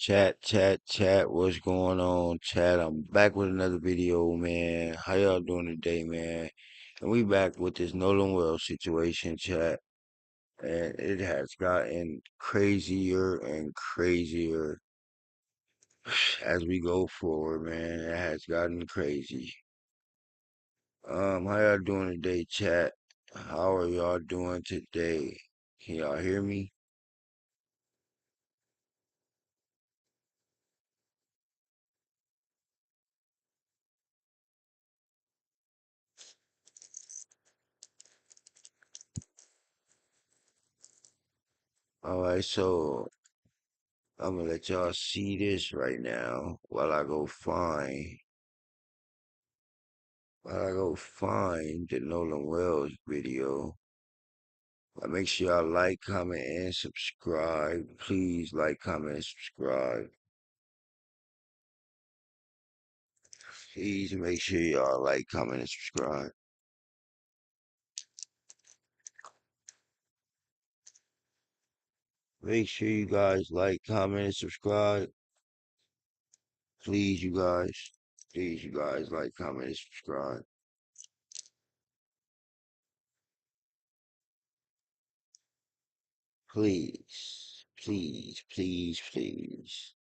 Chat, what's going on, chat? I'm back with another video, man. How y'all doing today, man? And we back with this Nolan Wells situation, chat. And it has gotten crazier and crazier as we go forward, man. It has gotten crazy. How y'all doing today, chat? How are y'all doing today? Can y'all hear me? Alright, so I'm gonna let y'all see this right now while I go find the Nolan Wells video. Make sure y'all like, comment, and subscribe. Please like, comment, and subscribe. Please make sure y'all like, comment, and subscribe. Make sure you guys like, comment, and subscribe. Please, you guys. Please, you guys like, comment, and subscribe. Please, please, please, please.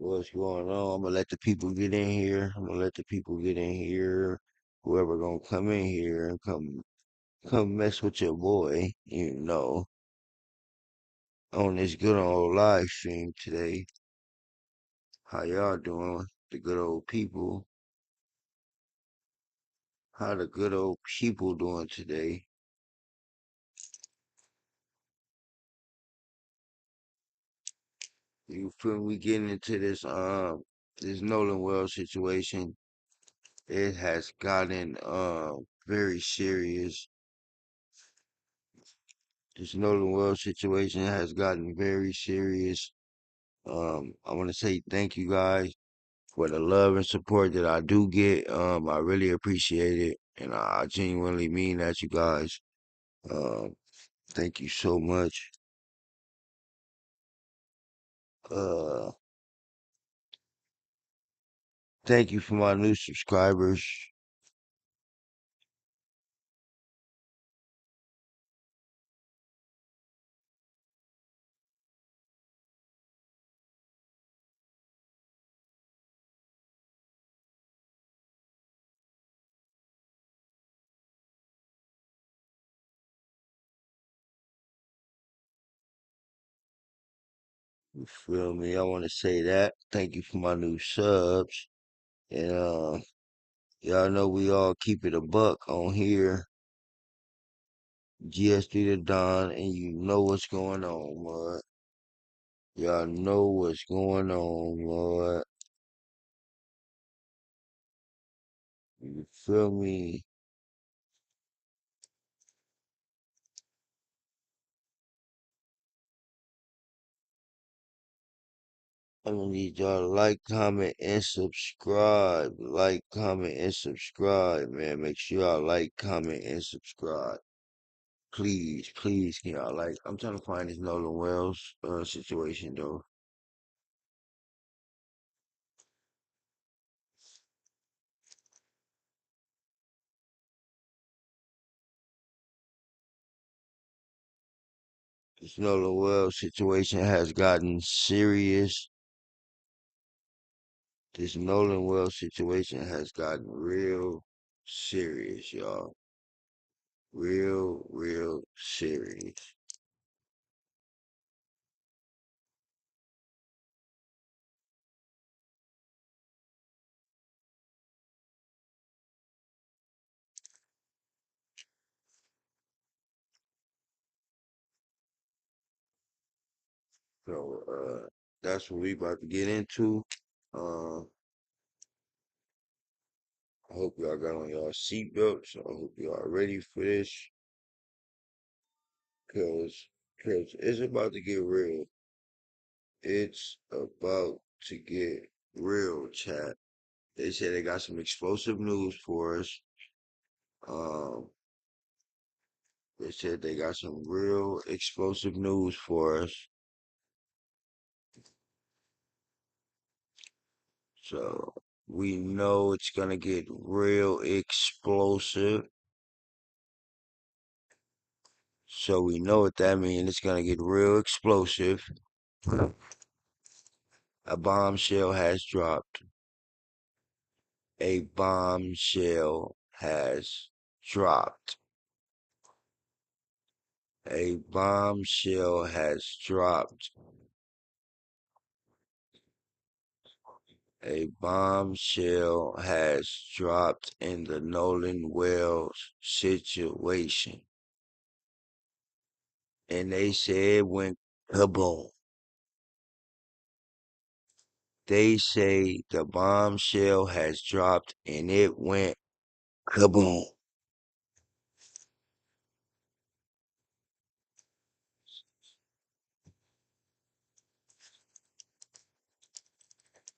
What's going on? I'm gonna let the people get in here. I'm gonna let the people get in here. Whoever gonna come in here and come mess with your boy, on this good old live stream today. How y'all doing? The good old people. How the good old people doing today? You feel me? We getting into this Nolan Wells situation. It has gotten very serious. This Nolan Wells situation has gotten very serious. I want to say thank you guys for the love and support that I do get. I really appreciate it, and I genuinely mean that, you guys. Um, thank you so much. Uh, thank you for my new subscribers. You feel me? I want to say that. Thank you for my new subs, and y'all know we all keep it a buck on here. GS3 to Don, and you know what's going on, mud. Y'all know what's going on, mud. You feel me? I'm gonna need y'all to like, comment, and subscribe. Like, comment, and subscribe, man. Make sure y'all like, comment, and subscribe. Please, please, can y'all like? I'm trying to find this Nolan Wells situation though. This Nolan Wells situation has gotten serious. This Nolan Wells situation has gotten real serious, y'all. Real serious. So that's what we about to get into. Uh, I hope y'all got on y'all seatbelts. I hope y'all ready for this. Cause, cause it's about to get real. It's about to get real, chat. They said they got some explosive news for us. Um, they said they got some real explosive news for us. So we know it's gonna get real explosive. So we know what that means. It's gonna get real explosive. A bombshell has dropped. A bombshell has dropped. A bombshell has dropped. A bombshell has dropped in the Nolan Wells situation. And they said it went kaboom. They say the bombshell has dropped and it went kaboom.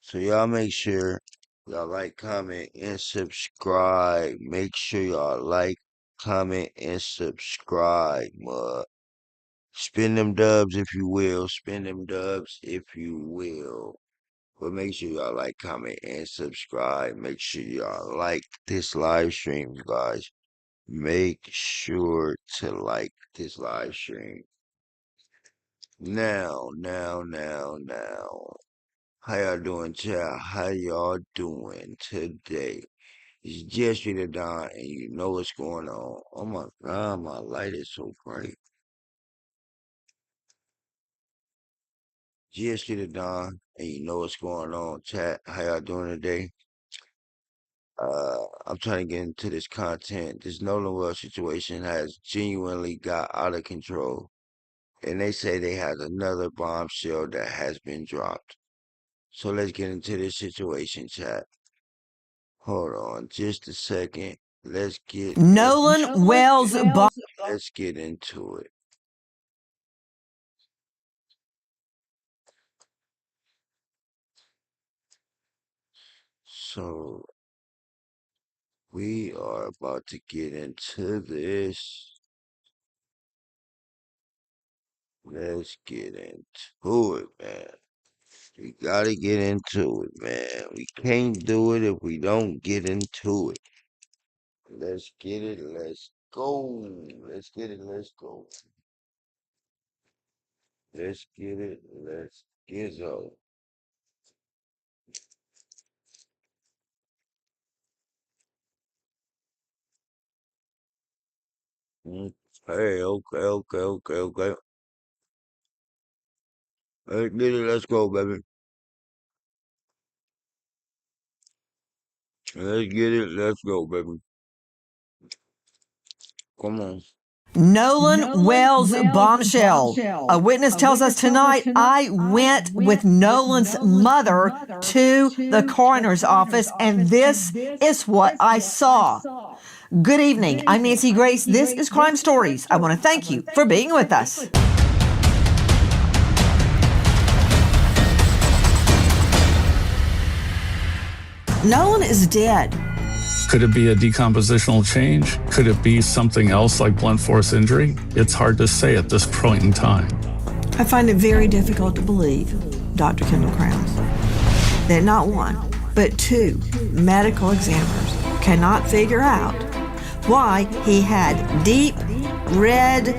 So y'all make sure y'all like, comment, and subscribe. Make sure y'all like, comment, and subscribe. Spin them dubs if you will. Spin them dubs if you will. But make sure y'all like, comment, and subscribe. Make sure y'all like this live stream, you guys. Make sure to like this live stream. Now. How y'all doing, child? How y'all doing today? It's Jesse the Don, and you know what's going on. Oh my God, my light is so bright. Jesse the Don, and you know what's going on, chat. How y'all doing today? I'm trying to get into this content. This Nolan Well situation has genuinely got out of control, and they say they have another bombshell that has been dropped. So let's get into this situation, chat. Hold on just a second. Let's get Nolan Wells let's get into it. So we are about to get into this. Let's get into it, man. We gotta get into it, man. We can't do it if we don't get into it. Let's get it. Let's go. Let's get it. Let's go. Let's get it. Let's get it. Hey, okay. Let's get it. Let's go, baby. Let's get it. Let's go, baby. Come on. Nolan Wells bombshell. A witness tells us tonight, I went with Nolan's mother to the coroner's office, and this is what I saw. Good evening. I'm Nancy Grace. This is Crime Stories. I want to thank you for being with us. Nolan is dead. Could it be a decompositional change? Could it be something else like blunt force injury? It's hard to say at this point in time. I find it very difficult to believe, Dr. Kendall Crowns, that not one, but two medical examiners cannot figure out why he had deep red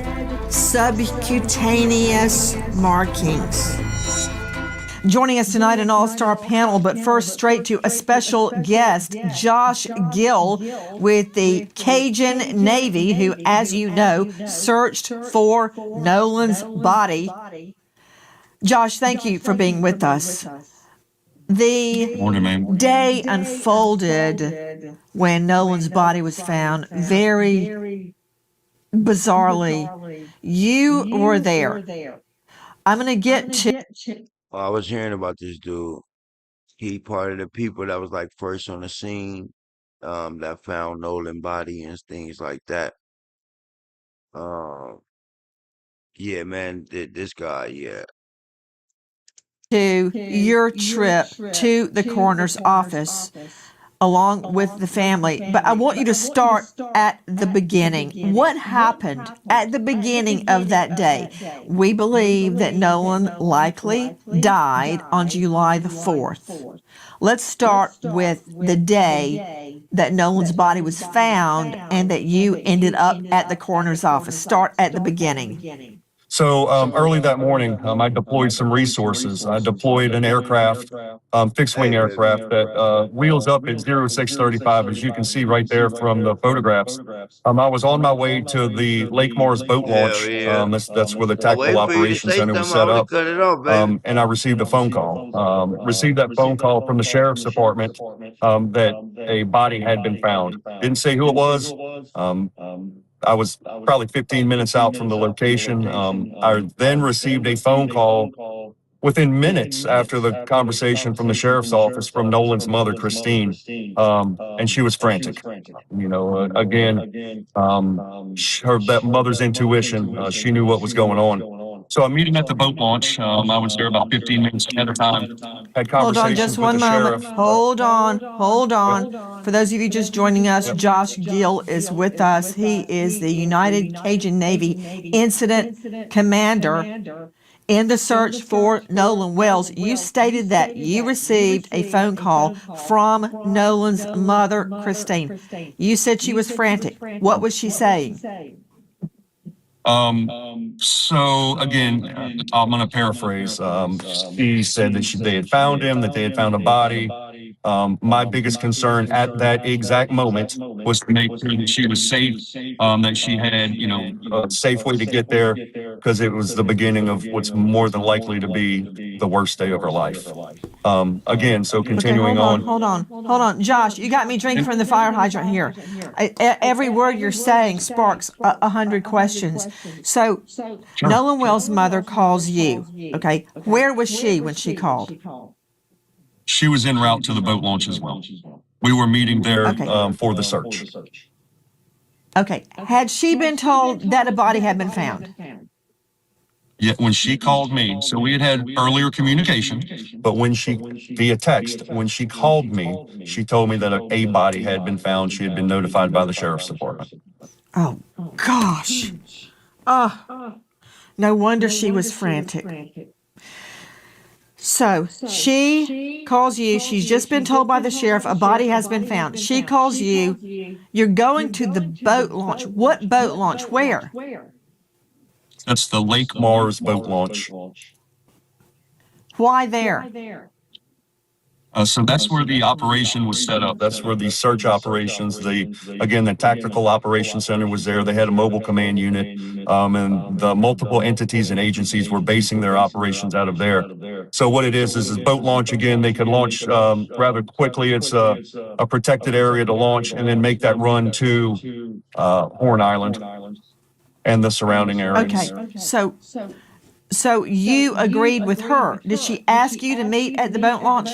subcutaneous markings. Joining us tonight, an all-star panel, but first straight to a special guest, Josh Gill with the Cajun Navy, who, as you know, searched for Nolan's body. Josh, thank you for being with us. The day unfolded when Nolan's body was found very bizarrely. You were there. I'm going to get to... Well, I was hearing about this dude. He part of the people that was like first on the scene, that found Nolan body and things like that. Um, Yeah, man, this guy, yeah. To your trip to the coroner's office along with the family. But I want you to start at the beginning. What happened at the beginning of that day? We believe that Nolan likely died on July the 4th. Let's start with the day that Nolan's body was found and that you ended up at the coroner's office. Start at the beginning. So early that morning, I deployed some resources. I deployed an aircraft, fixed wing Hey, baby. aircraft that wheels up at 0635, as you can see right there from the photographs. I was on my way to the Lake Mars boat Hell launch. yeah. That's where the I Tactical waited for you to Operations say Center was something. I set would have up. cut it off, baby. And I received a phone call. Received that phone call from the sheriff's department that a body had been found. Didn't say who it was. Um, I was probably 15 minutes out from the location. I then received a phone call within minutes after the conversation from the sheriff's office from Nolan's mother, Christine, and she was frantic. Again, her that mother's intuition, she knew what was going on. So I'm meeting at the boat launch. I was there about 15 minutes ahead of time. Had Hold on just conversations with one the moment. sheriff. Hold Yep. on. For those of you just joining us, Yep. Josh Gill is with us. He is the United Cajun Navy Incident Commander in the search for Nolan Wells. You stated that you received a phone call from Nolan's mother, Christine. You said she was frantic. What was she saying? So again, I'm going to paraphrase. She said that they had found him, that they had found a body. My biggest concern at that exact moment was to make sure that she was safe, that she had, a safe way to get there, because it was the beginning of what's more than likely to be the worst day of her life. Again, so Okay, continuing on. hold on. Josh, you got me drinking from the fire hydrant here. Every word you're saying sparks 100 questions. So, Sure. Nolan Wells' mother calls you. Okay, where was she when she called? She was en route to the boat launch as well. We were meeting there Okay. For the search. Okay, had she been told that a body had been found? Yet when she called me, so we had earlier communication, but via text, when she called me, she told me that a body had been found. She had been notified by the sheriff's department. Oh, gosh. No wonder she was frantic. So she calls you. She's just been told by the sheriff a body has been found. She calls you. You're going to the boat launch. What boat launch? Where? That's the Lake Mars boat launch. Why there? So that's where the operation was set up. That's where the search operations, the tactical operations center was there. They had a mobile command unit, and the multiple entities and agencies were basing their operations out of there. So what it is boat launch again. They could launch rather quickly. It's a protected area to launch, and then make that run to Horn Island and the surrounding areas. Okay. So you agreed with her. Did she ask you to meet at the boat launch?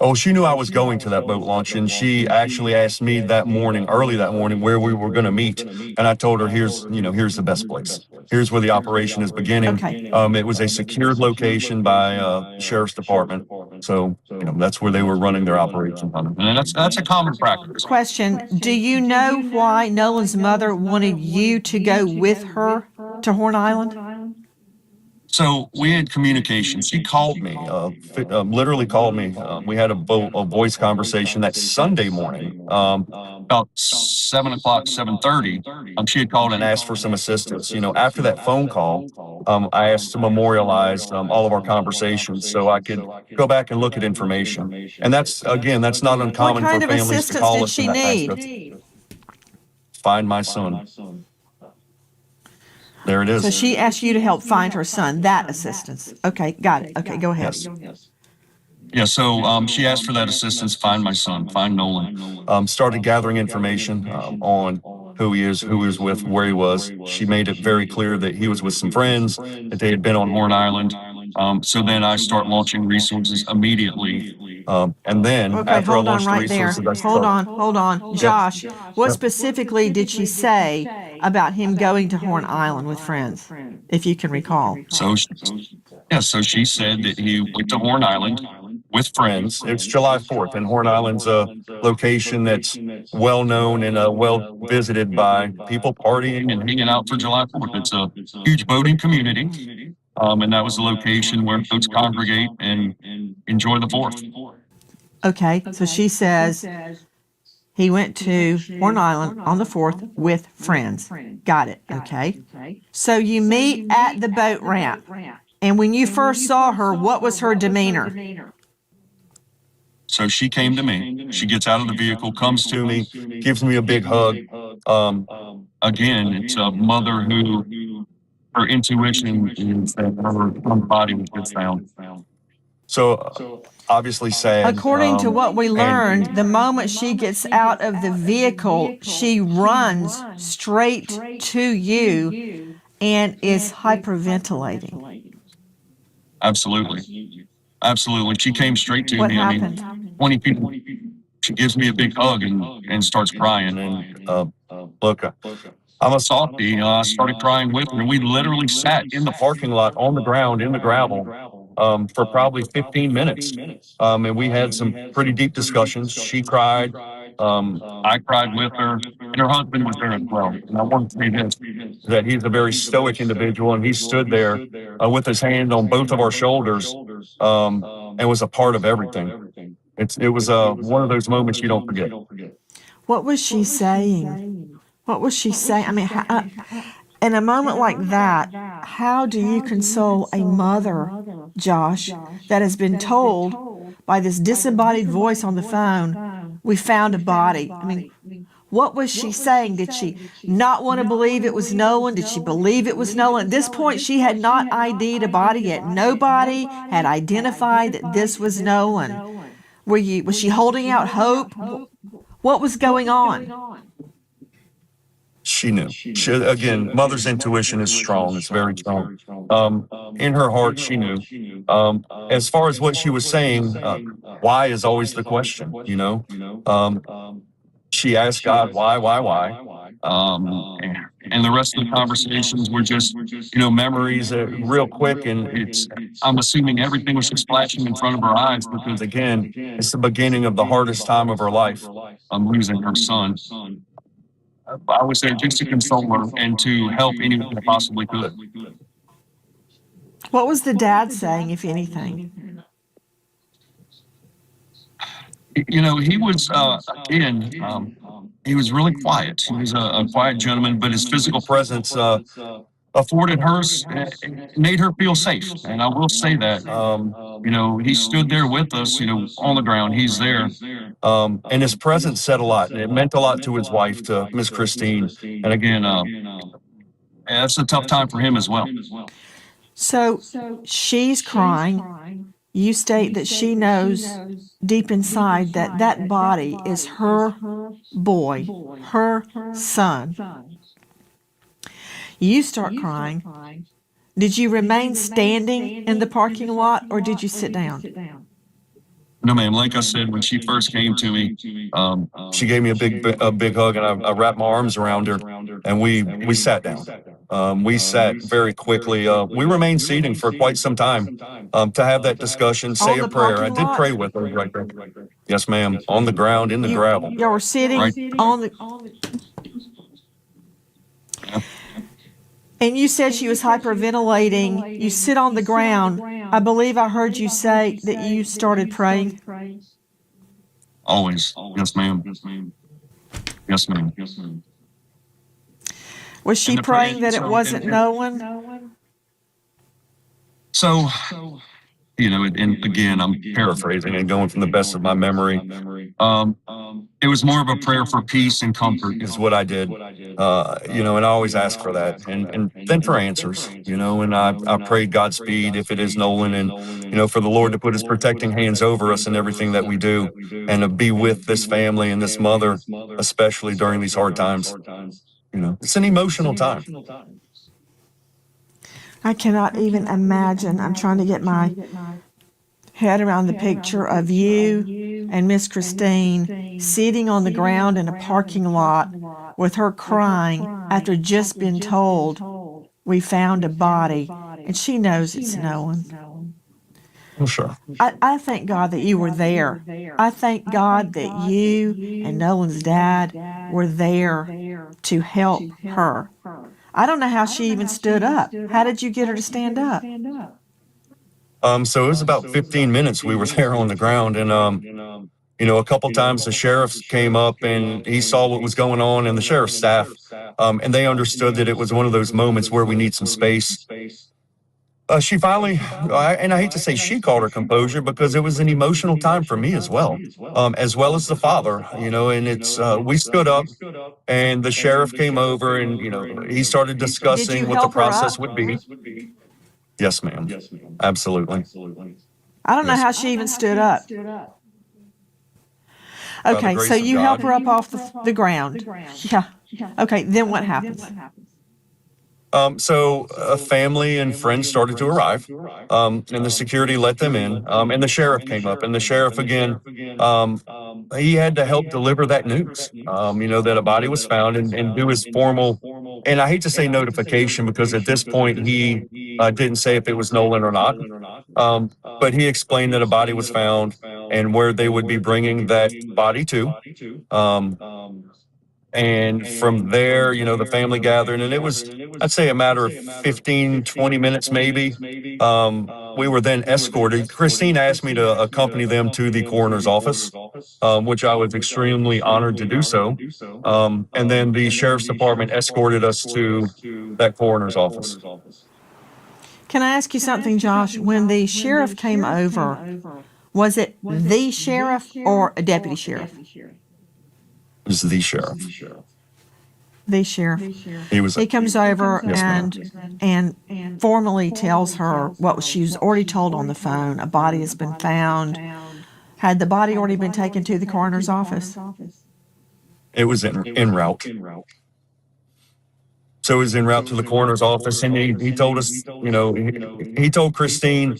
Oh, she knew I was going to that boat launch, and she actually asked me that morning, early that morning, where we were going to meet. And I told her, here's the best place. Here's where the operation is beginning. Okay. It was a secured location by sheriff's department, so that's where they were running their operation on. And that's a common practice. Question: do you know why Nolan's mother wanted you to go with her to Horn Island? So we had communication. She called me, literally called me. We had a voice conversation that Sunday morning, about 7 o'clock, 7:30. She had called and asked for some assistance. After that phone call, I asked to memorialize all of our conversations so I could go back and look at information. And that's not What uncommon for kind of families to assistance call did us she and ask us. need? Find my son. There it is. So she asked you to help find her son. That assistance. Okay, got it. Okay, go ahead. Yes. Yeah, so she asked for that assistance, find my son, find Nolan. Started gathering information on who he is, who he was with, where he was. She made it very clear that he was with some friends, that they had been on Horn Island. So then I start launching resources immediately And then Okay, after I hold on launched the right there. resources, I Hold started. on, hold on. Josh, what specifically did she say about him going to Horn Island with friends, if you can recall? So she said that he went to Horn Island with friends. It's July 4th, and Horn Island's a location that's well known and well visited by people partying and hanging out for July 4th. It's a huge boating community, and that was the location where folks congregate and enjoy the 4th. Okay, so she says he went to Horn Island on the 4th with friends. Got it, okay. So you meet at the boat ramp, and when you first saw her, what was her demeanor? So she came to me. She gets out of the vehicle, comes to me, gives me a big hug. Again, it's a mother who her intuition is that her body was just found. So obviously sad. According to what we learned, the moment she gets out of the vehicle, she runs straight to you and is hyperventilating. Absolutely. Absolutely. She came straight to What me. happened? I mean, 20 people. She gives me a big hug and starts crying. And look, I'm a softie. I started crying with her. And we literally sat in the parking lot on the ground in the gravel for probably 15 minutes. And we had some pretty deep discussions. She cried. I cried with her. And her husband was there as well. And I want to say this, that he's a very stoic individual. And he stood there with his hand on both of our shoulders and was a part of everything. It was one of those moments you don't forget. What was she saying? What was she saying? I mean, in a moment like that, how do you console a mother, Josh, that has been told by this disembodied voice on the phone, we found a body? I mean, what was she saying? Did she not want to believe it was Nolan? Did she believe it was Nolan? At this point, she had not ID'd a body yet. Nobody had identified that this was Nolan. Was she holding out hope? What was going on? She knew. Again, mother's intuition is strong. It's very strong. In her heart, she knew. As far as what she was saying, why is always the question, you know? She asked God, why? And the rest of the conversations were just, memories real quick. And I'm assuming everything was just flashing in front of her eyes because, again, it's the beginning of the hardest time of her life. I'm losing her son. I was there just to console her and to help anyone I possibly could. What was the dad saying, if anything? He was, again, he was really quiet. He was a quiet gentleman, but his physical presence afforded her, made her feel safe. And I will say that, he stood there with us, on the ground. He's there. And his presence said a lot. And it meant a lot to his wife, to Miss Christine. And again, that's a tough time for him as well. So she's crying. You state that she knows deep inside that that body is her boy, her son. You start crying. Did you remain standing in the parking lot or did you sit down? No, ma'am. Like I said, when she first came to me, she gave me a big hug, and I wrapped my arms around her, and we sat down. We sat very quickly. We remained seating for quite some time to have that discussion, say a prayer. I did pray with her right there. Yes, ma'am. On the ground, in the gravel. Y'all were sitting Right. on the. And you said she was hyperventilating. You sit on the ground. I believe I heard you say that you started praying. Always. Yes, ma'am. Yes, ma'am. Was she praying that it wasn't Nolan? So, and again, I'm paraphrasing and going from the best of my memory. It was more of a prayer for peace and comfort is what I did. And I always ask for that. And then for answers, and I prayed Godspeed if it is Nolan and, for the Lord to put his protecting hands over us and everything that we do and to be with this family and this mother, especially during these hard times. It's an emotional time. I cannot even imagine. I'm trying to get my had around the picture of you and Miss Christine sitting on the ground in a parking lot with her crying after just been told we found a body, and she knows it's Nolan. Oh, sure. I thank God that you were there. I thank God that you and Nolan's dad were there to help her. I don't know how she even stood up. How did you get her to stand up? So it was about 15 minutes we were there on the ground, and a couple times the sheriff came up and he saw what was going on, and the sheriff's staff, and they understood that it was one of those moments where we need some space. She finally, and I hate to say she called her composure because it was an emotional time for me as well as the father, and we stood up and the sheriff came over and, he started Did you discussing what the help her up? process would be. Yes, ma'am. Absolutely. I don't know Yes. how she even stood up. By the Okay, grace so of you help God. her up off the ground. Yeah. Okay, then what happens? So a family and friends started to arrive, and the security let them in, and the sheriff came up, and the sheriff again, um, he had to help deliver that news, that a body was found and do his formal, and I hate to say notification because at this point he didn't say if it was Nolan or not, but he explained that a body was found and where they would be bringing that body to. Um, and from there, the family gathered, and it was, I'd say, a matter of 15, 20 minutes maybe. We were then escorted. Christine asked me to accompany them to the coroner's office, which I was extremely honored to do so. And then the sheriff's department escorted us to that coroner's office. Can I ask you something, Josh? When the sheriff came over, was it the sheriff or a deputy sheriff? It was the sheriff. The sheriff. He was. He comes over Yes, ma'am. and formally tells her what she was already told on the phone. A body has been found. Had the body already been taken to the coroner's office? It was en route. So he was en route to the coroner's office, and he told us, he told Christine,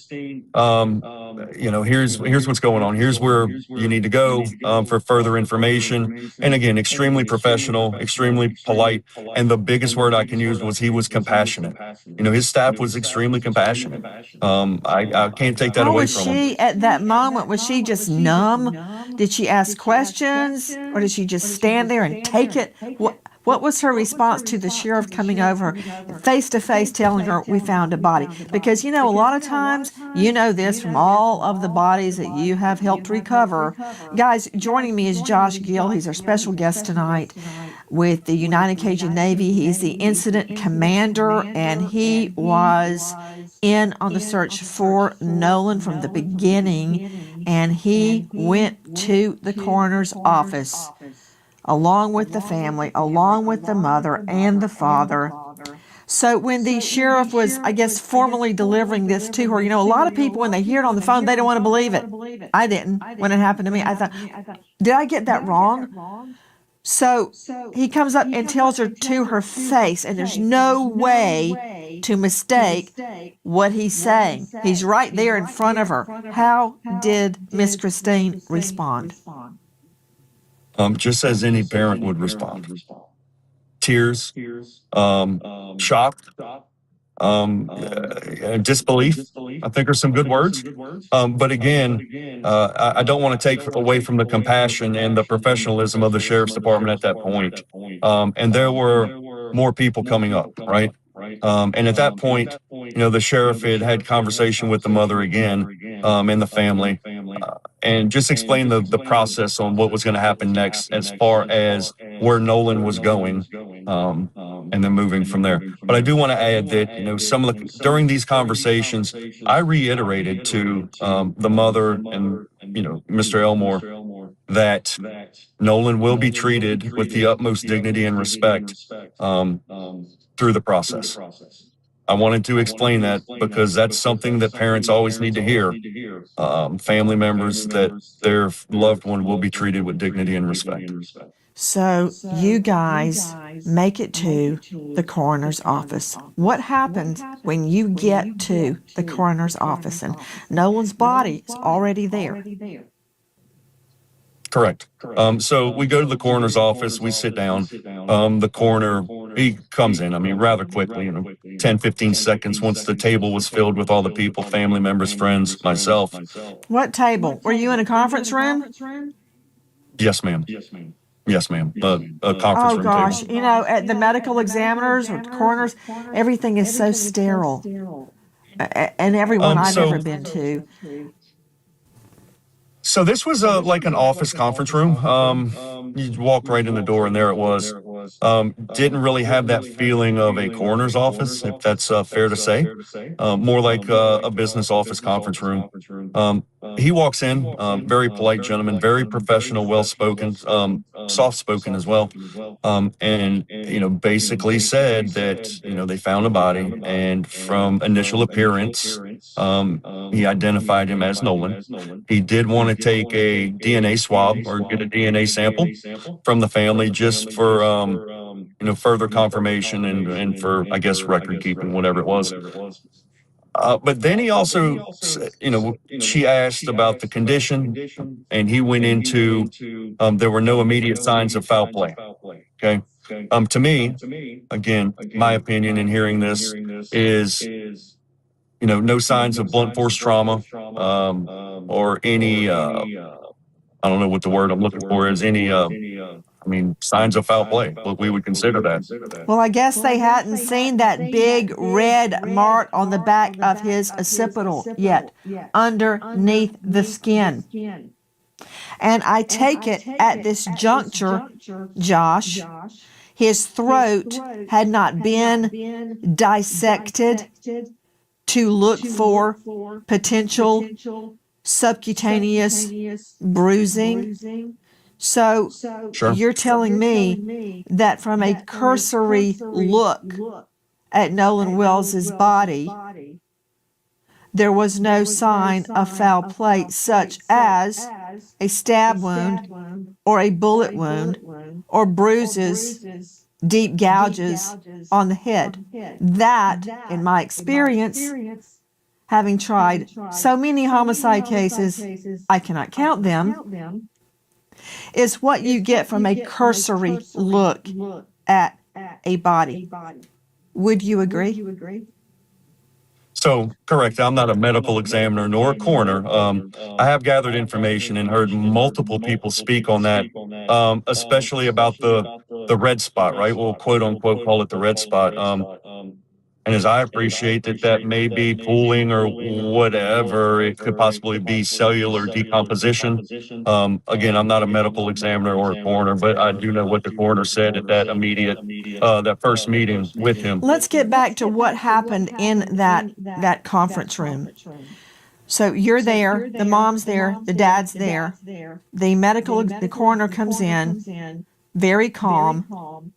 here's what's going on. Here's where you need to go for further information. And again, extremely professional, extremely polite. And the biggest word I can use was he was compassionate. His staff was extremely compassionate. I can't take that How away was from him. she at that moment? Was she just numb? Did she ask questions, or did she just stand there and take it? What was her response to the sheriff coming over face to face telling her we found a body? Because, a lot of times, you know this from all of the bodies that you have helped recover. Guys, joining me is Josh Gill. He's our special guest tonight with the United Cajun Navy. He's the incident commander, and he was in on the search for Nolan from the beginning, and he went to the coroner's office along with the family, along with the mother and the father. So when the sheriff was, I guess, formally delivering this to her, a lot of people, when they hear it on the phone, they don't want to believe it. I didn't when it happened to me. I thought, did I get that wrong? So he comes up and tells her to her face, and there's no way to mistake what he's saying. He's right there in front of her. How did Miss Christine respond? Just as any parent would respond. Tears, shock, disbelief, I think are some good words. But again, I don't want to take away from the compassion and the professionalism of the sheriff's department at that point. And there were more people coming up, right? And at that point, the sheriff had conversation with the mother again, and the family, and just explained the process on what was going to happen next as far as where Nolan was going, and then moving from there. But I do want to add that, during these conversations, I reiterated to the mother and, Mr. Elmore, that Nolan will be treated with the utmost dignity and respect through the process. I wanted to explain that because that's something that parents always need to hear. Family members, that their loved one will be treated with dignity and respect. So you guys make it to the coroner's office. What happens when you get to the coroner's office and Nolan's body is already there? Correct. So we go to the coroner's office, we sit down. The coroner, he comes in, I mean, rather quickly, 10, 15 seconds once the table was filled with all the people, family members, friends, myself. What table? Were you in a conference room? Yes, ma'am. Yes, ma'am. A conference Oh room table. gosh, at the medical examiners or coroners, everything is so sterile. And everyone I've ever been to. So this was like an office conference room. You walked right in the door, and there it was. Didn't really have that feeling of a coroner's office, if that's fair to say. More like a business office conference room. He walks in, very polite gentleman, very professional, well spoken, soft spoken as well. And basically said that they found a body, and from initial appearance, he identified him as Nolan. He did want to take a DNA swab or get a DNA sample from the family just for further confirmation and for, I guess, record keeping, whatever it was. But then he also, she asked about the condition, and he went into there were no immediate signs of foul play. Okay. To me, again, my opinion in hearing this is, no signs of blunt force trauma, or any, I don't know what the word I'm looking for is, any, signs of foul play, what we would consider that. Well, I guess they hadn't seen that big red mark on the back of his occipital yet, underneath the skin. And I take it at this juncture, Josh, his throat had not been dissected to look for potential subcutaneous bruising. So Sure. you're telling me that from a cursory look at Nolan Wells's body, there was no sign of foul play such as a stab wound or a bullet wound or bruises, deep gouges on the head. That, in my experience, having tried so many homicide cases, I cannot count them, is what you get from a cursory look at a body. Would you agree? So, correct. I'm not a medical examiner nor a coroner. I have gathered information and heard multiple people speak on that, especially about the red spot, right? We'll quote unquote call it the red spot. And as I appreciate that may be pooling or whatever, it could possibly be cellular decomposition. Again, I'm not a medical examiner or a coroner, but I do know what the coroner said at that immediate, that first meeting with him. Let's get back to what happened in that conference room. So you're there, the mom's there, the dad's there, the coroner comes in, very calm,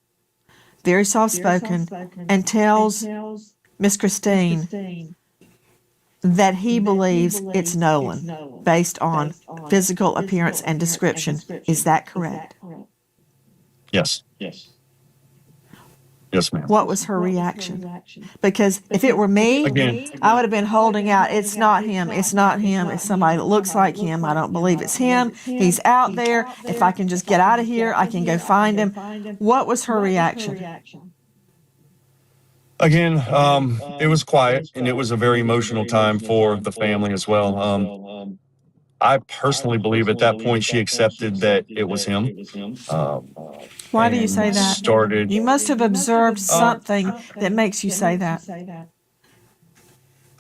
very soft-spoken, and tells Miss Christine that he believes it's Nolan based on physical appearance and description. Is that correct? Yes. Yes, ma'am. What was her reaction? Because if it were me, Again, I would have been holding out, it's not him, it's not him, it's somebody that looks like him. I don't believe it's him. He's out there. If I can just get out of here, I can go find him. What was her reaction? Again, it was quiet, and it was a very emotional time for the family as well. I personally believe at that point she accepted that it was him. Why do you say that? Started. You must have observed something that makes you say that.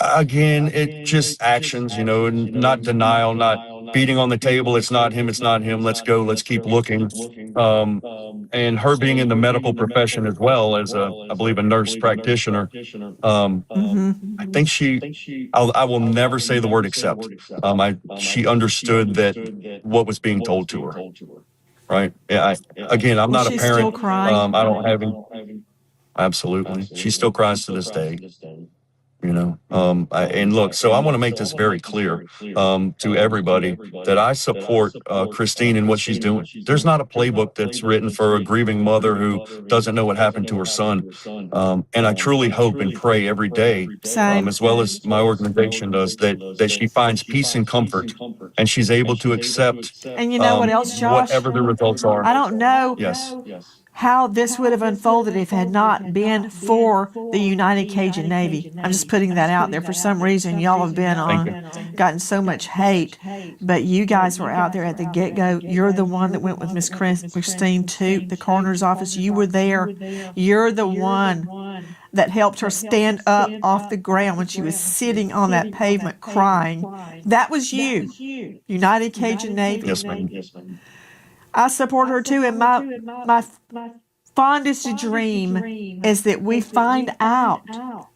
Again, it just actions, not denial, not beating on the table. It's not him. It's not him. Let's go. Let's keep looking. And her being in the medical profession as well as I believe, a nurse practitioner. I think I will never say the word accept. She understood that what was being told to her. Right. Yeah. Again, I'm not a parent. Still crying? I don't have any. Absolutely. She still cries to this day. And look, so I want to make this very clear to everybody that I support Christine in what she's doing. There's not a playbook that's written for a grieving mother who doesn't know what happened to her son. And I truly hope and pray every day, Same. as well as my organization does, that she finds peace and comfort, and she's able to accept And you know what else, Josh? whatever the results are. I don't know Yes. how this would have unfolded if it had not been for the United Cajun Navy. I'm just putting that out there. For some reason, y'all have been gotten so much hate, but you guys were out there at the get-go. You're the one that went with Miss Christine to the coroner's office. You were there. You're the one that helped her stand up off the ground when she was sitting on that pavement crying. That was you, United Cajun Navy. Yes, ma'am. I support her too, and my fondest dream is that we find out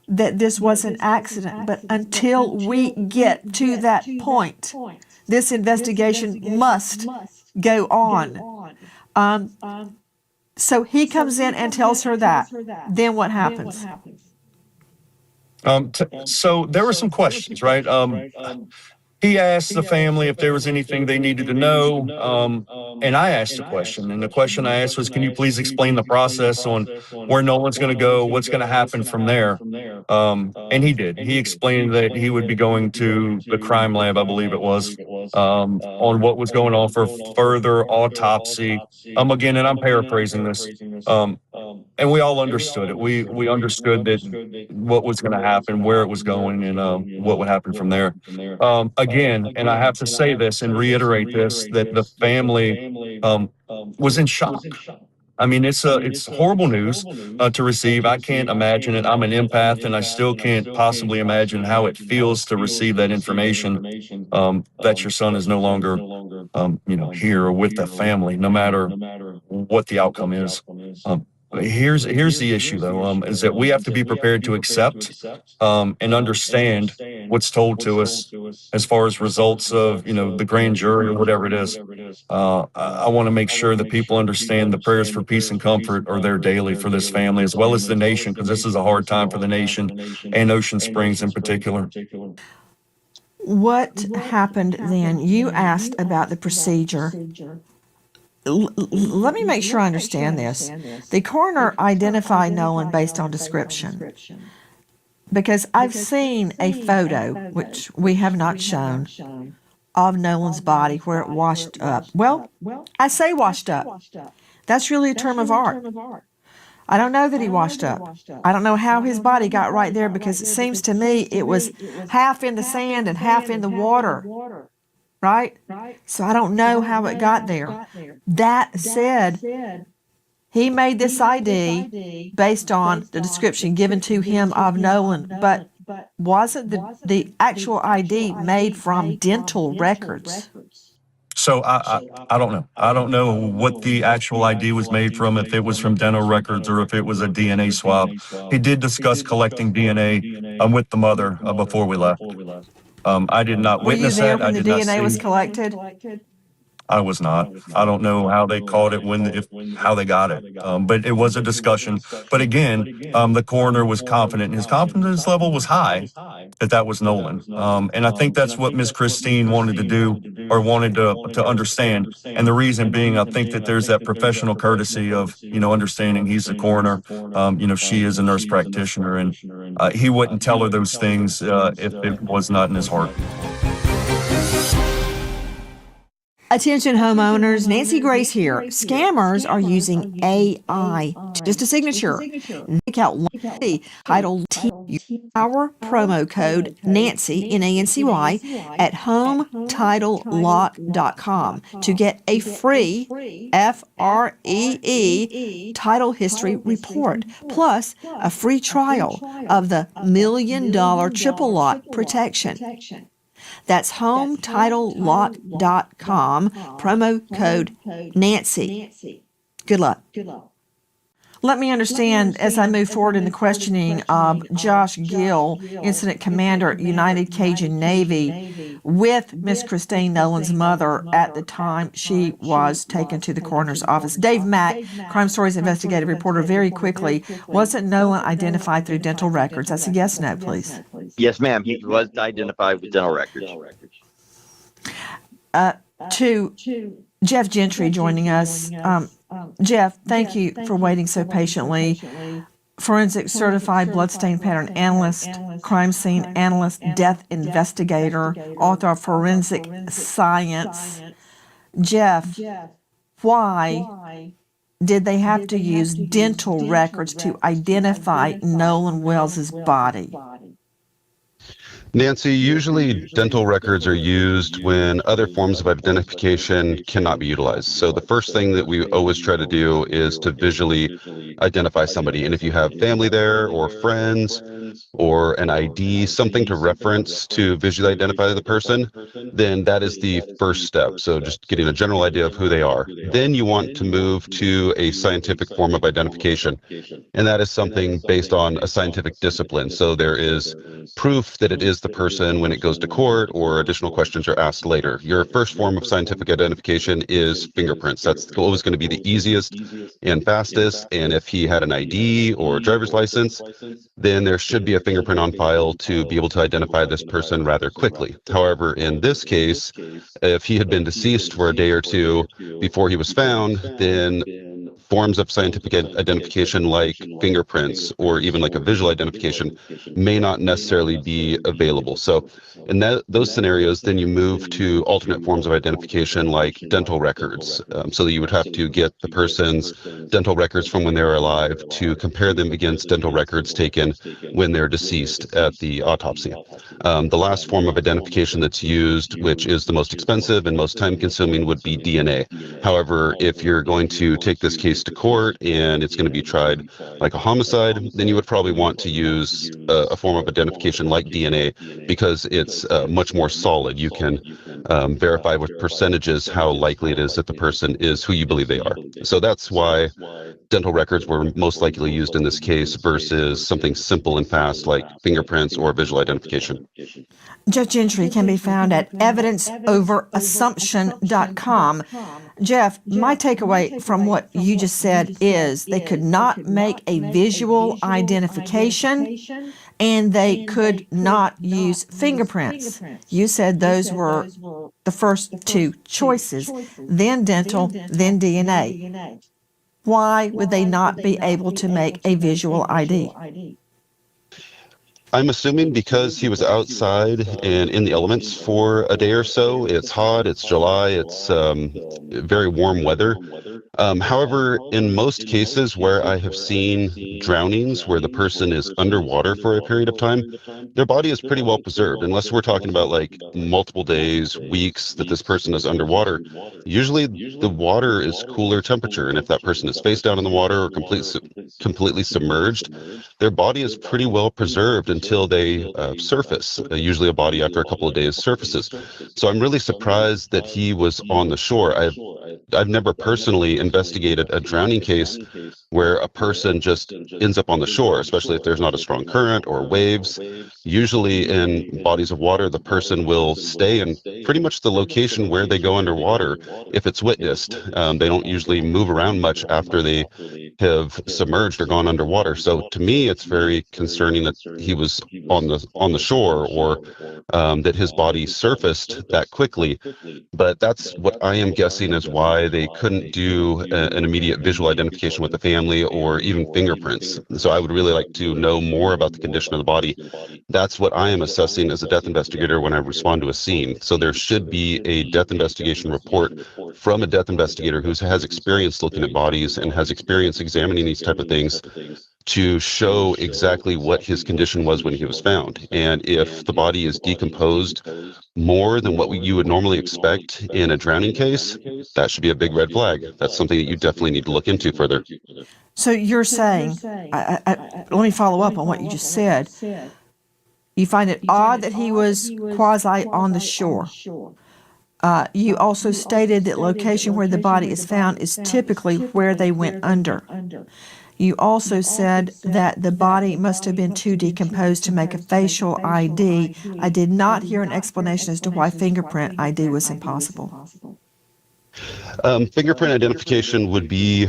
that this was an accident. But until we get to that point, this investigation must go on. So he comes in and tells her that. Then what happens? So there were some questions, right? He asked the family if there was anything they needed to know, and I asked a question. And the question I asked was, "Can you please explain the process on where Nolan's going to go, what's going to happen from there?" And he did. He explained that he would be going to the crime lab, I believe it was, on what was going on for further autopsy. Again, and I'm paraphrasing this. And we all understood it. We understood that what was going to happen, where it was going, and what would happen from there. Again, and I have to say this and reiterate this, that the family was in shock. I mean, it's horrible news to receive. I can't imagine it. I'm an empath, and I still can't possibly imagine how it feels to receive that information that your son is no longer, here or with the family, no matter what the outcome is. Here's the issue, though, is that we have to be prepared to accept and understand what's told to us as far as results of, the grand jury or whatever it is. I want to make sure that people understand the prayers for peace and comfort are there daily for this family, as well as the nation, because this is a hard time for the nation and Ocean Springs in particular. What happened then? You asked about the procedure. Let me make sure I understand this. The coroner identified Nolan based on description, because I've seen a photo, which we have not shown, of Nolan's body where it washed up. Well, I say washed up. That's really a term of art. I don't know that he washed up. I don't know how his body got right there, because it seems to me it was half in the sand and half in the water. Right? So I don't know how it got there. That said, he made this ID based on the description given to him of Nolan, but wasn't the actual ID made from dental records? So I don't know. I don't know what the actual ID was made from, if it was from dental records or if it was a DNA swab. He did discuss collecting DNA with the mother before we left. I did not witness that. Were you there when the DNA was collected? I was not. I don't know how they caught it, how they got it. But it was a discussion. But again, the coroner was confident. His confidence level was high that was Nolan. And I think that's what Miss Christine wanted to do, or wanted to understand. And the reason being, I think that there's that professional courtesy of, understanding he's the coroner. She is a nurse practitioner, and he wouldn't tell her those things if it was not in his heart. Attention homeowners, Nancy Grace here. Scammers are using AI, just a signature. Make out title our promo code Nancy, Nancy, at HomeTitleLock.com to get a free FREE title history report, plus a free trial of the $1 Million Triple Lock protection. That's HomeTitleLock.com, promo code Nancy. Good luck. Let me understand, as I move forward in the questioning of Josh Gill, Incident Commander, United Cajun Navy, with Miss Christine Nolan's mother at the time she was taken to the coroner's office. Dave Mack, Crime Stories investigative reporter, very quickly, wasn't Nolan identified through dental records? That's a yes, no, please. Yes, ma'am. He was identified with dental records. To Jeff Gentry joining us. Jeff, thank you for waiting so patiently. Forensic certified bloodstain pattern analyst, crime scene analyst, death investigator, author of Forensic Science. Jeff, why did they have to use dental records to identify Nolan Wells's body? Nancy, usually dental records are used when other forms of identification cannot be utilized. So the first thing that we always try to do is to visually identify somebody. And if you have family there or friends or an ID, something to reference to visually identify the person, then that is the first step. So just getting a general idea of who they are. Then you want to move to a scientific form of identification. And that is something based on a scientific discipline. So there is proof that it is the person when it goes to court or additional questions are asked later. Your first form of scientific identification is fingerprints. That's always going to be the easiest and fastest. And if he had an ID or driver's license, then there should be a fingerprint on file to be able to identify this person rather quickly. However, in this case, if he had been deceased for a day or two before he was found, then forms of scientific identification like fingerprints or even like a visual identification may not necessarily be available. So in those scenarios, then you move to alternate forms of identification like dental records. So that you would have to get the person's dental records from when they were alive to compare them against dental records taken when they're deceased at the autopsy. The last form of identification that's used, which is the most expensive and most time consuming, would be DNA. However, if you're going to take this case to court and it's going to be tried like a homicide, then you would probably want to use a form of identification like DNA because it's much more solid. You can verify with percentages how likely it is that the person is who you believe they are. So that's why dental records were most likely used in this case versus something simple and fast like fingerprints or visual identification. Jeff Gentry can be found at evidenceoverassumption.com. Jeff, my takeaway from what you just said is they could not make a visual identification and they could not use fingerprints. You said those were the first two choices, then dental, then DNA. Why would they not be able to make a visual ID? I'm assuming because he was outside and in the elements for a day or so. It's hot, it's July, it's very warm weather. However, in most cases where I have seen drownings where the person is underwater for a period of time, their body is pretty well preserved. Unless we're talking about like multiple days, weeks that this person is underwater, usually the water is cooler temperature. And if that person is face down in the water or completely submerged, their body is pretty well preserved until they surface. Usually a body after a couple of days surfaces. So I'm really surprised that he was on the shore. I've never personally investigated a drowning case where a person just ends up on the shore, especially if there's not a strong current or waves. Usually in bodies of water, the person will stay in pretty much the location where they go underwater if it's witnessed. They don't usually move around much after they have submerged or gone underwater. So to me, it's very concerning that he was on the shore or that his body surfaced that quickly. But that's what I am guessing is why they couldn't do an immediate visual identification with the family or even fingerprints. So I would really like to know more about the condition of the body. That's what I am assessing as a death investigator when I respond to a scene. So there should be a death investigation report from a death investigator who has experience looking at bodies and has experience examining these type of things to show exactly what his condition was when he was found. And if the body is decomposed more than what you would normally expect in a drowning case, that should be a big red flag. That's something that you definitely need to look into further. So you're saying, let me follow up on what you just said. You find it odd that he was quasi on the shore. You also stated that location where the body is found is typically where they went under. You also said that the body must have been too decomposed to make a facial ID. I did not hear an explanation as to why fingerprint ID was impossible. Fingerprint identification would be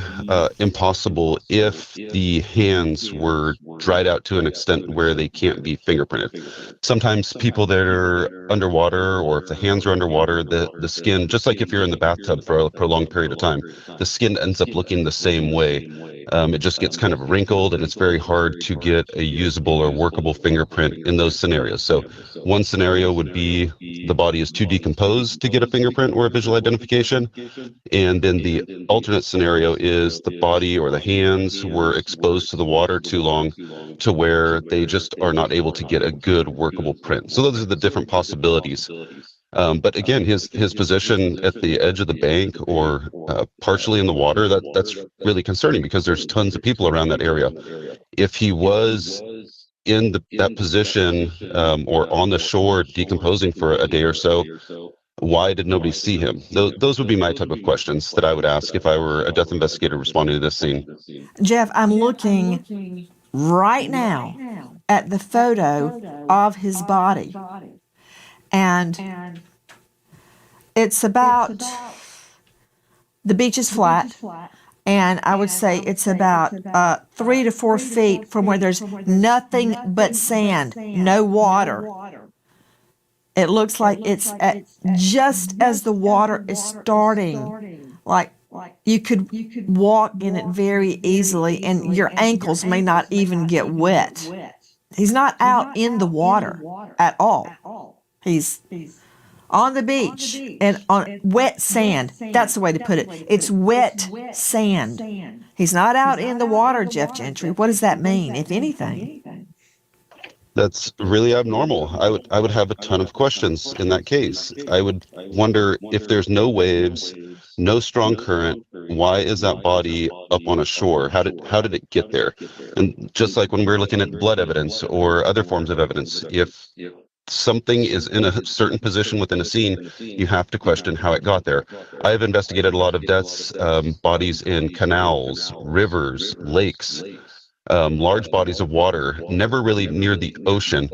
impossible if the hands were dried out to an extent where they can't be fingerprinted. Sometimes people that are underwater, or if the hands are underwater, the skin, just like if you're in the bathtub for a prolonged period of time, the skin ends up looking the same way. It just gets kind of wrinkled, and it's very hard to get a usable or workable fingerprint in those scenarios. So one scenario would be the body is too decomposed to get a fingerprint or a visual identification. And then the alternate scenario is the body or the hands were exposed to the water too long to where they just are not able to get a good workable print. So those are the different possibilities. But again, his position at the edge of the bank or partially in the water, that's really concerning because there's tons of people around that area. If he was in that position or on the shore decomposing for a day or so, why did nobody see him? Those would be my type of questions that I would ask if I were a death investigator responding to this scene. Jeff, I'm looking right now at the photo of his body. And it's about, the beach is flat, and I would say it's about 3 to 4 feet from where there's nothing but sand, no water. It looks like it's just as the water is starting, like you could walk in it very easily and your ankles may not even get wet. He's not out in the water at all. He's on the beach and on wet sand. That's the way to put it. It's wet sand. He's not out in the water, Jeff Gentry. What does that mean, if anything? That's really abnormal. I would have a ton of questions in that case. I would wonder if there's no waves, no strong current, why is that body up on a shore? How did it get there? And just like when we're looking at blood evidence or other forms of evidence, if something is in a certain position within a scene, you have to question how it got there. I've investigated a lot of deaths, bodies in canals, rivers, lakes, large bodies of water, never really near the ocean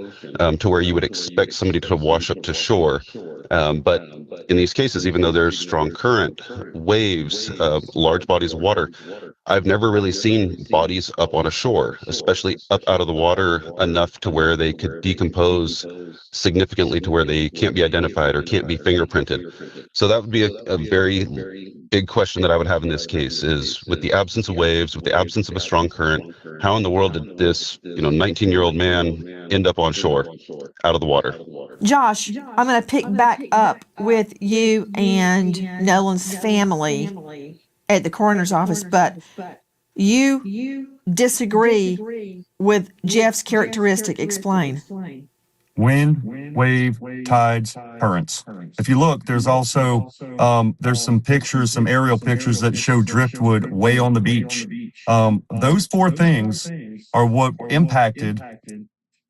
to where you would expect somebody to wash up to shore. But in these cases, even though there's strong current, waves, large bodies of water, I've never really seen bodies up on a shore, especially up out of the water enough to where they could decompose significantly to where they can't be identified or can't be fingerprinted. So that would be a very big question that I would have in this case is, with the absence of waves, with the absence of a strong current, how in the world did this 19-year-old man end up on shore out of the water? Josh, I'm going to pick back up with you and Nolan's family at the coroner's office, but you disagree with Jeff's characteristic. Explain. Wind, wave, tides, currents. If you look, there's also there's some pictures, some aerial pictures that show driftwood way on the beach. Those four things are what impacted,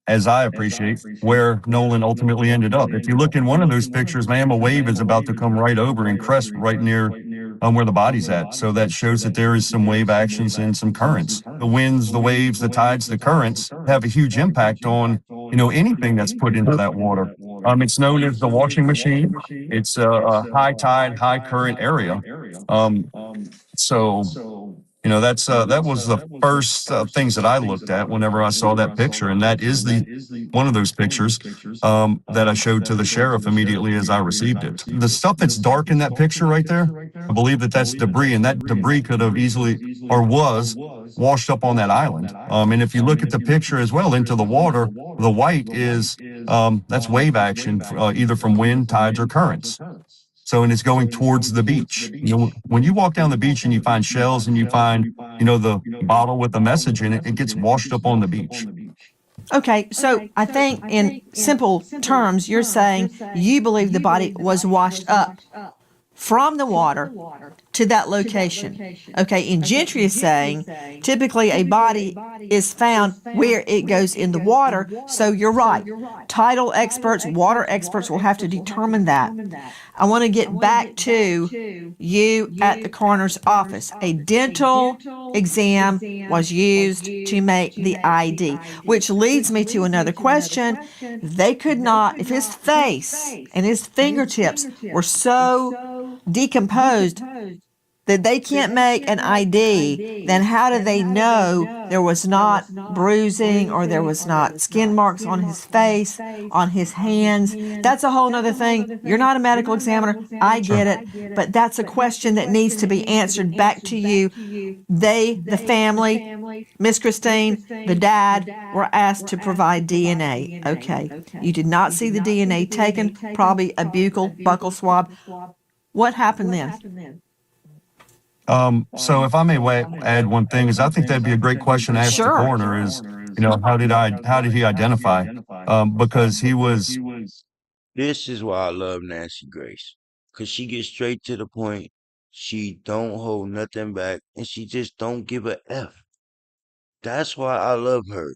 as I appreciate, where Nolan ultimately ended up. If you look in one of those pictures, man, a wave is about to come right over and crest right near where the body's at. So that shows that there is some wave actions and some currents. The winds, the waves, the tides, the currents have a huge impact on, anything that's put into that water. It's known as the washing machine. It's a high tide, high current area. So that's that was the first things that I looked at whenever I saw that picture, and that is one of those pictures that I showed to the sheriff immediately as I received it. The stuff that's dark in that picture right there, I believe that's debris, and that debris could have easily or was washed up on that island. And if you look at the picture as well into the water, the white is that's wave action, either from wind, tides, or currents. So, and it's going towards the beach. When you walk down the beach and you find shells and you find, the bottle with the message in it, it gets washed up on the beach. Okay, so I think in simple terms, you're saying you believe the body was washed up from the water to that location. Okay, and Gentry is saying typically a body is found where it goes in the water. So you're right. Tidal experts, water experts will have to determine that. I want to get back to you at the coroner's office. A dental exam was used to make the ID, which leads me to another question. They could not, if his face and his fingertips were so decomposed that they can't make an ID, then how do they know there was not bruising or there was not skin marks on his face, on his hands? That's a whole nother thing. You're not a medical examiner. I get it. But that's a question that needs to be answered back to you. They, the family, Miss Christine, the dad, were asked to provide DNA. Okay. You did not see the DNA taken, probably a buccal swab. What happened then? So if I may add one thing, is I think that'd be a great question to ask the Sure. coroner is, how did he identify? Because he was This is why I love Nancy Grace. 'Cause she gets straight to the point. She don't hold nothing back and she just don't give a F. That's why I love her.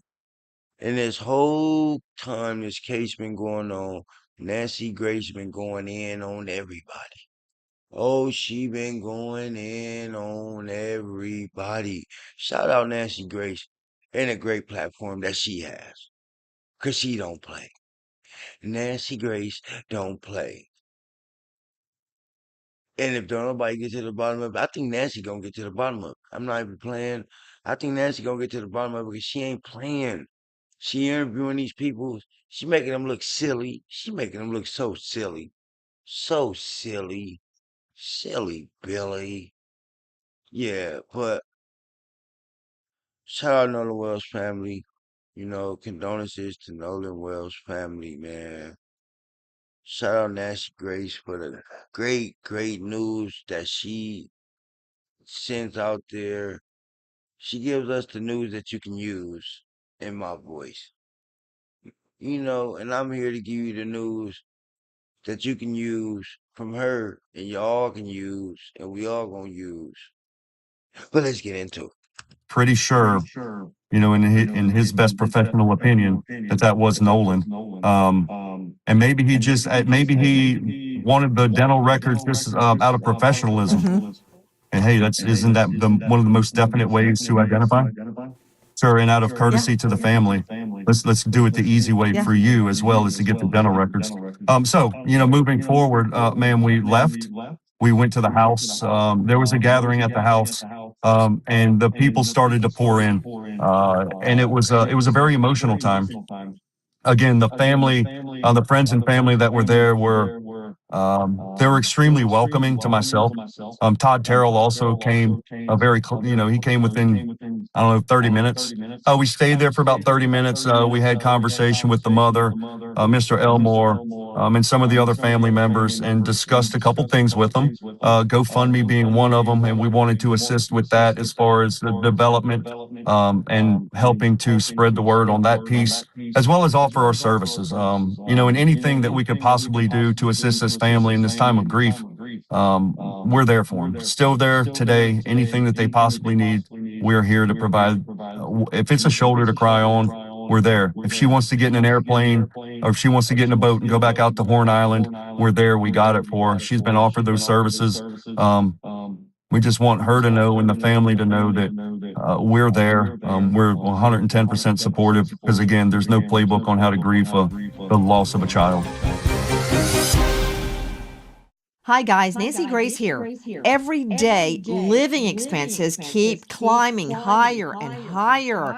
And this whole time this case been going on, Nancy Grace been going in on everybody. Oh, she been going in on everybody. Shout out Nancy Grace and a great platform that she has. 'Cause she don't play. Nancy Grace don't play. And if don't nobody get to the bottom of it, I think Nancy gonna get to the bottom of it. I'm not even playing. I think Nancy gonna get to the bottom of it because she ain't playing. She interviewing these people. She making them look silly. She making them look so silly. So silly. Silly Billy. Yeah, but shout out Nolan Wells family. You know, condolences to Nolan Wells family, man. Shout out Nancy Grace for the great news that she sends out there. She gives us the news that you can use in my voice. You know, and I'm here to give you the news that you can use from her and y'all can use and we all gonna use. But let's get into it. pretty sure, in his best professional opinion, that was Nolan. And maybe he wanted the dental records just out of professionalism. Mm-hmm. And hey, isn't that one of the most definite ways to identify? Sure, and out of Yeah. courtesy to the family, let's do it the easy way Yeah. for you as well as to get the dental records. So moving forward, ma'am, we left. We went to the house. There was a gathering at the house, and the people started to pour in, and it was a very emotional time. Again, the friends and family that were there were they were extremely welcoming to myself. Todd Terrell also came he came within, I don't know, 30 minutes. We stayed there for about 30 minutes. We had conversation with the mother, Mr. Elmore, and some of the other family members and discussed a couple things with them. GoFundMe being one of them, and we wanted to assist with that as far as the development and helping to spread the word on that piece, as well as offer our services. And anything that we could possibly do to assist this family in this time of grief, we're there for them. Still there today. Anything that they possibly need, we're here to provide. If it's a shoulder to cry on, we're there. If she wants to get in an airplane or if she wants to get in a boat and go back out to Horn Island, we're there. We got it for her. She's been offered those services. We just want her to know and the family to know that we're there. We're 110% supportive because, again, there's no playbook on how to grieve the loss of a child. Hi, guys. Nancy Grace here. Every day, living expenses keep climbing higher and higher.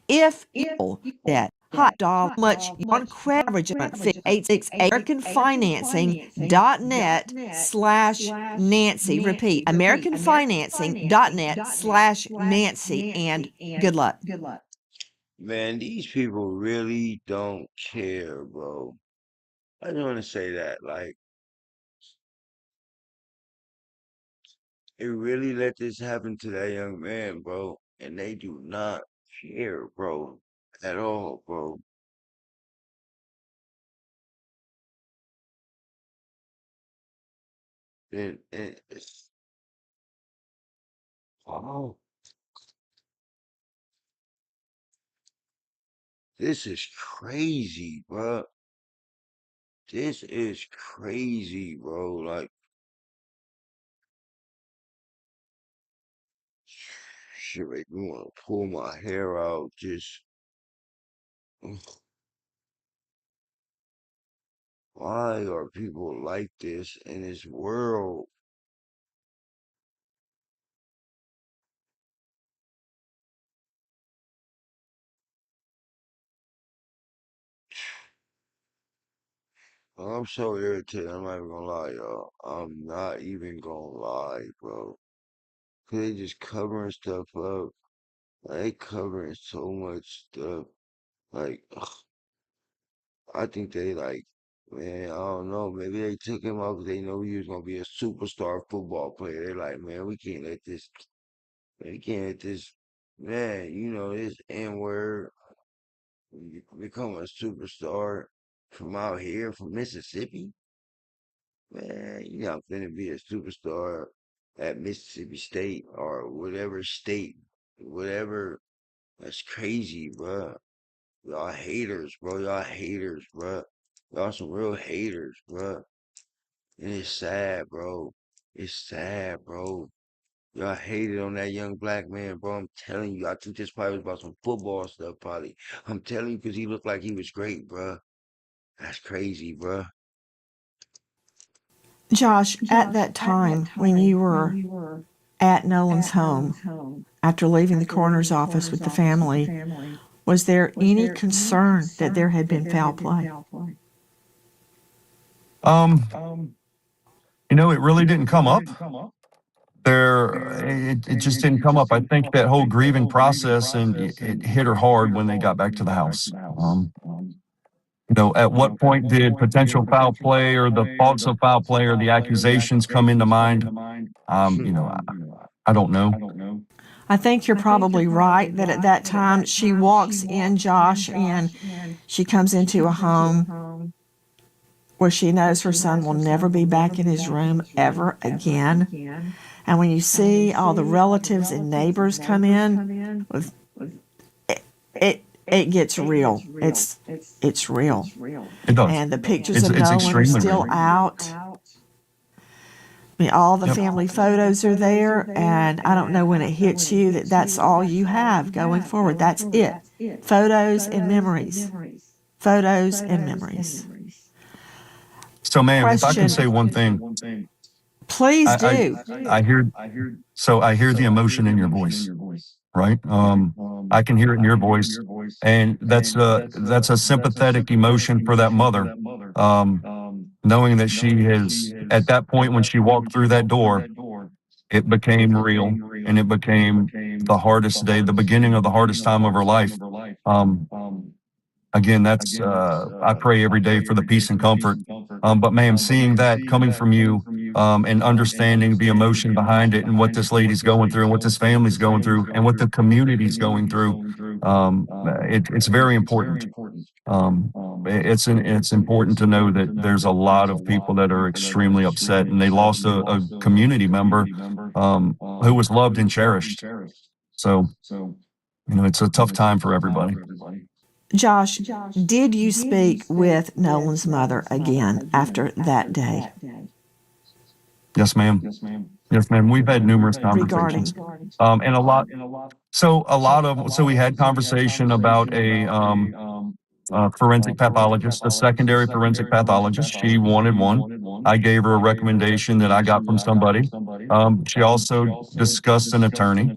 If you know that hot dog much on credit average amount 868 AmericanFinancing.net/Nancy. Repeat, AmericanFinancing.net/Nancy. And good luck. Man, these people really don't care, bro. I just want to say that. Like, it really let this happen to that young man, bro. And they do not care, bro. At all, bro. And oh, this is crazy, bro. This is crazy, bro. Like, shit make me want to pull my hair out. Just, ugh, why are people like this in this world? I'm so irritated. I'm not even gonna lie, y'all. I'm not even gonna lie, bro. 'Cause they just covering stuff up. Like, they covering so much stuff. Like, I think they like, man, I don't know. Maybe they took him out because they know he was gonna be a superstar football player. They're like, man, we can't let this, man, this N word become a superstar from out here, from Mississippi. Man, you're not finna be a superstar at Mississippi State or whatever state, whatever. That's crazy, bruh. Y'all haters, bro. Y'all haters, bruh. Y'all some real haters, bruh. And it's sad, bro. It's sad, bro. Y'all hated on that young black man, bro. I'm telling you, I think this probably was about some football stuff, probably. I'm telling you, because he looked like he was great, bruh. That's crazy, bruh. Josh, at that time when you were at Nolan's home after leaving the coroner's office with the family, was there any concern that there had been foul play? Um, it really didn't come up. It just didn't come up. I think that whole grieving process and it hit her hard when they got back to the house. At what point did potential foul play or the thoughts of foul play or the accusations come into mind? I don't know. I think you're probably right that at that time she walks in, Josh, and she comes into a home where she knows her son will never be back in his room ever again. And when you see all the relatives and neighbors come in, it gets real. It's real. It does. And the pictures of It's Nolan are extremely still real. out. I mean, all the Yep. family photos are there, and I don't know when it hits you that that's all you have going forward. That's it. Photos and memories. Photos and memories. So, ma'am, if I can Question. say one thing, Please I, do. I hear, so I hear the emotion in your voice, right? I can hear it in your voice, and that's a sympathetic emotion for that mother, knowing that she has at that point when she walked through that door, it became real, and it became the hardest day, the beginning of the hardest time of her life. Um, Again, that's I pray every day for the peace and comfort. But ma'am, seeing that coming from you, and understanding the emotion behind it and what this lady's going through and what this family's going through and what the community's going through, it's very important. It's important to know that there's a lot of people that are extremely upset and they lost a community member who was loved and cherished. So, it's a tough time for everybody. Josh, did you speak with Nolan's mother again after that day Yes, ma'am. Yes, ma'am. We've had numerous regarding? conversations. And so we had conversation about a forensic pathologist, a secondary forensic pathologist. She wanted one. I gave her a recommendation that I got from somebody. She also discussed an attorney.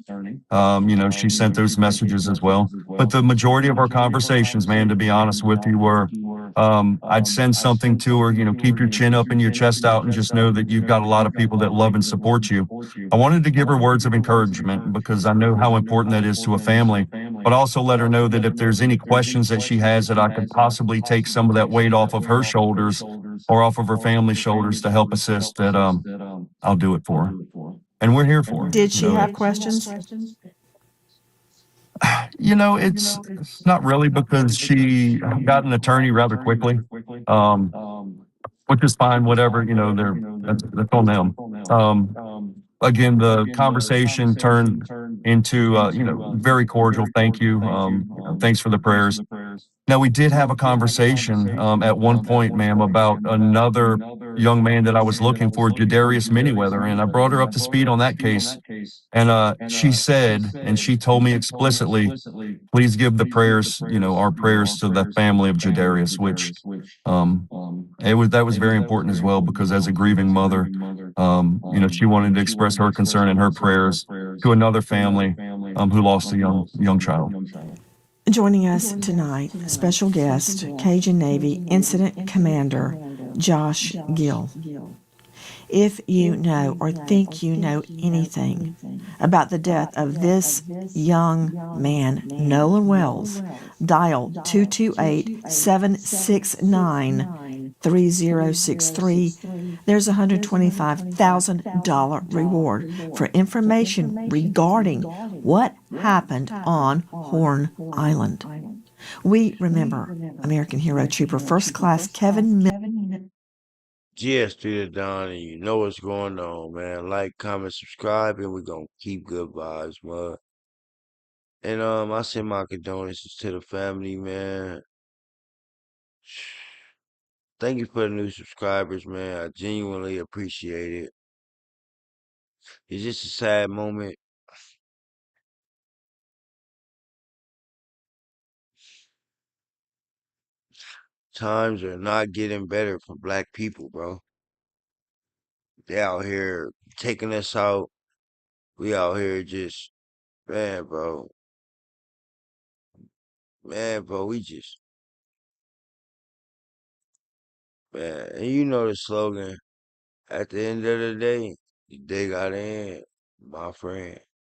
She sent those messages as well. But the majority of our conversations, man, to be honest with you, were I'd send something to her, keep your chin up and your chest out and just know that you've got a lot of people that love and support you. I wanted to give her words of encouragement because I know how important that is to a family, but also let her know that if there's any questions that she has that I could possibly take some of that weight off of her shoulders or off of her family's shoulders to help assist, that I'll do it for her. And we're here for her. Did she have questions? It's not really because she got an attorney rather quickly, um, which is fine, whatever, that's on them. Again, the conversation turned into, very cordial. Thank you. Thanks for the prayers. Now, we did have a conversation at one point, ma'am, about another young man that I was looking for, Jadarius Miniweather, and I brought her up to speed on that case. And she said, and she told me explicitly, please give the prayers, our prayers to the family of Jadarius, which that was very important as well, because as a grieving mother, she wanted to express her concern and her prayers to another family who lost a young child. Joining us tonight, special guest, Cajun Navy Incident Commander Josh Gill. If you know or think you know anything about the death of this young man, Nolan Wells, dial 228-769-3063. There's a $125,000 reward for information regarding what happened on Horn Island. We remember American hero trooper first class Kevin Miller. GS to the Don, and you know what's going on, man. Like, comment, subscribe, and we're gonna keep good vibes, man. And I send my condolences to the family, man. Thank you for the new subscribers, man. I genuinely appreciate it. It's just a sad moment. Times are not getting better for black people, bro. They out here taking us out. We out here just, man, bro. Man, bro, we just, man. And you know the slogan. At the end of the day got in, my friend.